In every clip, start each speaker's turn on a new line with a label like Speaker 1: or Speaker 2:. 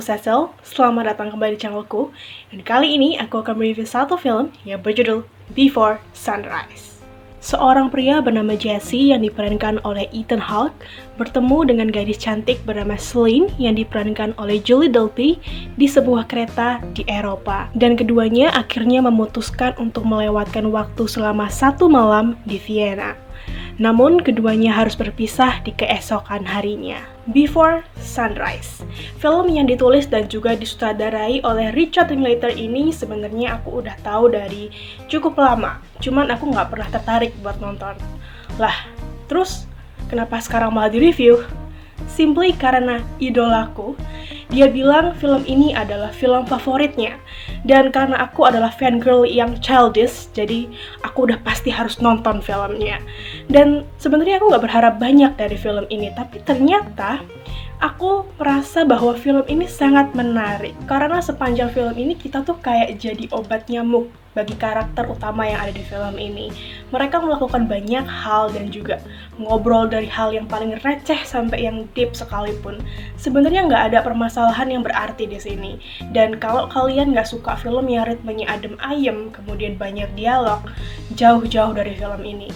Speaker 1: Cecil, selamat datang kembali di channelku. Dan kali ini aku akan mereview satu film yang berjudul Before Sunrise. Seorang pria bernama Jesse yang diperankan oleh Ethan Hawke bertemu dengan gadis cantik bernama Celine yang diperankan oleh Julie Delpy di sebuah kereta di Eropa. Dan keduanya akhirnya memutuskan untuk melewatkan waktu selama satu malam di Vienna. Namun keduanya harus berpisah di keesokan harinya. Before Sunrise, film yang ditulis dan juga disutradarai oleh Richard Linklater ini sebenarnya aku udah tahu dari cukup lama, cuman aku nggak pernah tertarik buat nonton. Lah, terus kenapa sekarang malah direview? Simply karena idolaku, dia bilang film ini adalah film favoritnya. Dan karena aku adalah fangirl yang childish, jadi aku udah pasti harus nonton filmnya. Dan sebenarnya aku nggak berharap banyak dari film ini, tapi ternyata aku merasa bahwa film ini sangat menarik. Karena sepanjang film ini kita tuh kayak jadi obat nyamuk bagi karakter utama yang ada di film ini. Mereka melakukan banyak hal dan juga ngobrol dari hal yang paling receh sampai yang deep sekalipun. Sebenarnya nggak ada permasalahan yang berarti di sini. Dan kalau kalian nggak suka film yang ritmenya adem ayem, kemudian banyak dialog, jauh-jauh dari film ini.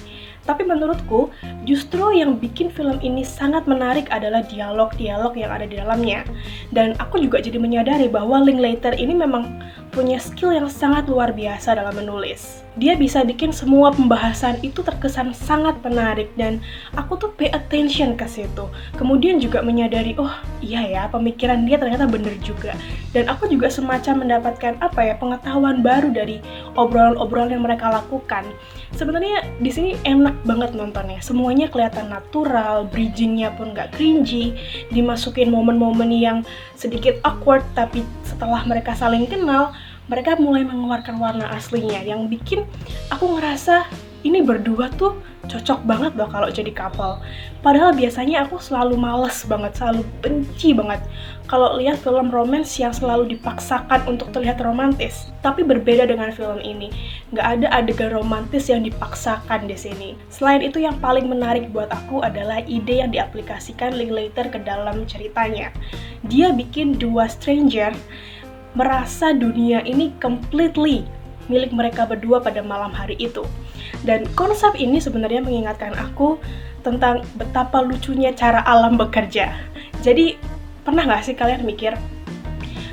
Speaker 1: Tapi menurutku, justru yang bikin film ini sangat menarik adalah dialog-dialog yang ada di dalamnya. Dan aku juga jadi menyadari bahwa Linklater ini memang punya skill yang sangat luar biasa dalam menulis. Dia bisa bikin semua pembahasan itu terkesan sangat menarik dan aku tuh pay attention ke situ. Kemudian juga menyadari, oh iya ya, pemikiran dia ternyata bener juga. Dan aku juga semacam mendapatkan pengetahuan baru dari obrolan-obrolan yang mereka lakukan. Sebenarnya di sini enak banget nontonnya. Semuanya kelihatan natural, bridgingnya pun gak cringy, dimasukin momen-momen yang sedikit awkward, tapi setelah mereka saling kenal, mereka mulai mengeluarkan warna aslinya yang bikin aku ngerasa ini berdua tuh cocok banget loh kalau jadi couple. Padahal biasanya aku selalu males banget, selalu benci banget kalau lihat film romance yang selalu dipaksakan untuk terlihat romantis. Tapi berbeda dengan film ini, nggak ada adegan romantis yang dipaksakan di sini. Selain itu, yang paling menarik buat aku adalah ide yang diaplikasikan Linklater ke dalam ceritanya. Dia bikin dua stranger merasa dunia ini completely milik mereka berdua pada malam hari itu. Dan konsep ini sebenarnya mengingatkan aku tentang betapa lucunya cara alam bekerja. Jadi, pernah nggak sih kalian mikir,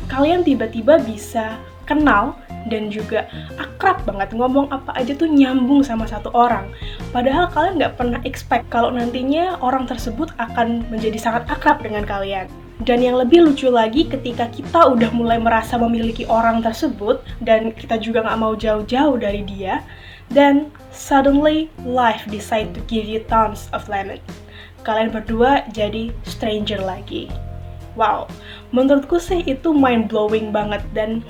Speaker 1: kalian tiba-tiba bisa kenal dan juga akrab banget, ngomong apa aja tuh nyambung sama satu orang. Padahal kalian nggak pernah expect kalau nantinya orang tersebut akan menjadi sangat akrab dengan kalian. Dan yang lebih lucu lagi, ketika kita udah mulai merasa memiliki orang tersebut dan kita juga nggak mau jauh-jauh dari dia, then suddenly life decide to give you tons of lemon. Kalian berdua jadi stranger lagi. Wow, menurutku sih itu mind-blowing banget, dan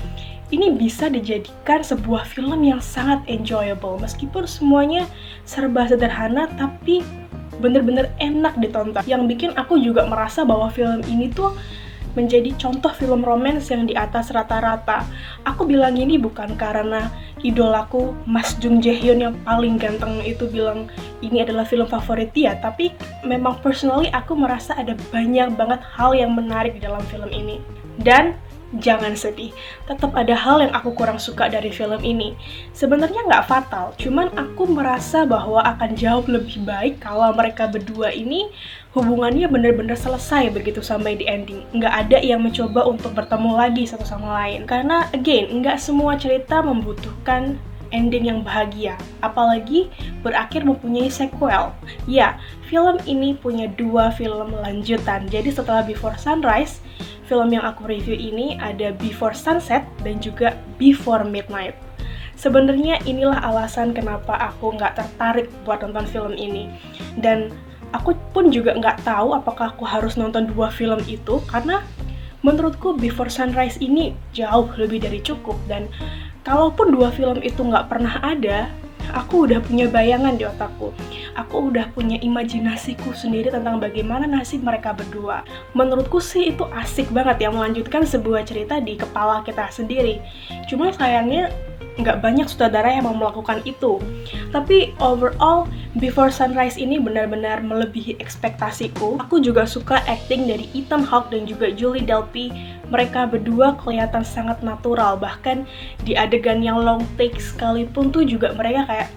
Speaker 1: ini bisa dijadikan sebuah film yang sangat enjoyable. Meskipun semuanya serba sederhana, tapi bener-bener enak ditonton. Yang bikin aku juga merasa bahwa film ini tuh menjadi contoh film romance yang di atas rata-rata. Aku bilang ini bukan karena idolaku Mas Jung Jae Hyun yang paling ganteng itu bilang ini adalah film favorit dia, tapi memang personally aku merasa ada banyak banget hal yang menarik di dalam film ini. Dan jangan sedih, tetap ada hal yang aku kurang suka dari film ini. Sebenarnya nggak fatal, cuman aku merasa bahwa akan jauh lebih baik kalau mereka berdua ini hubungannya benar-benar selesai begitu sampai di ending. Nggak ada yang mencoba untuk bertemu lagi satu sama lain. Karena again, nggak semua cerita membutuhkan ending yang bahagia, apalagi berakhir mempunyai sequel. Ya, film ini punya dua film lanjutan. Jadi setelah Before Sunrise, film yang aku review ini ada Before Sunset dan juga Before Midnight. Sebenarnya inilah alasan kenapa aku nggak tertarik buat nonton film ini. Dan aku pun juga nggak tahu apakah aku harus nonton dua film itu, karena menurutku Before Sunrise ini jauh lebih dari cukup. Dan kalaupun dua film itu nggak pernah ada, aku udah punya bayangan di otakku. Aku udah punya imajinasiku sendiri tentang bagaimana nasib mereka berdua. Menurutku sih itu asik banget ya, melanjutkan sebuah cerita di kepala kita sendiri. Cuma sayangnya nggak banyak sutradara yang mau melakukan itu. Tapi overall, Before Sunrise ini benar-benar melebihi ekspektasiku. Aku juga suka acting dari Ethan Hawke dan juga Julie Delpy. Mereka berdua kelihatan sangat natural, bahkan di adegan yang long take sekalipun tuh juga mereka kayak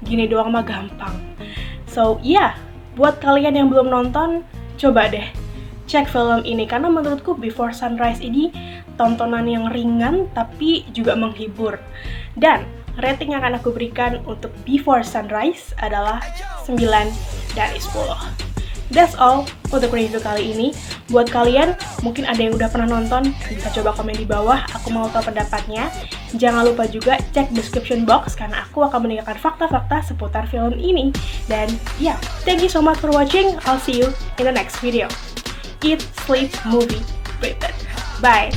Speaker 1: gini doang mah gampang. So yeah, buat kalian yang belum nonton, coba deh cek film ini, karena menurutku Before Sunrise ini tontonan yang ringan tapi juga menghibur. Dan rating yang akan aku berikan untuk Before Sunrise adalah 9 dari 10. That's all untuk review kali ini. Buat kalian, mungkin ada yang udah pernah nonton, bisa coba komen di bawah, aku mau tahu pendapatnya. Jangan lupa juga cek description box, karena aku akan meninggalkan fakta-fakta seputar film ini. Dan yeah, thank you so much for watching. I'll see you in the next video. Eat, Sleep, Movie, Repeat. Bye!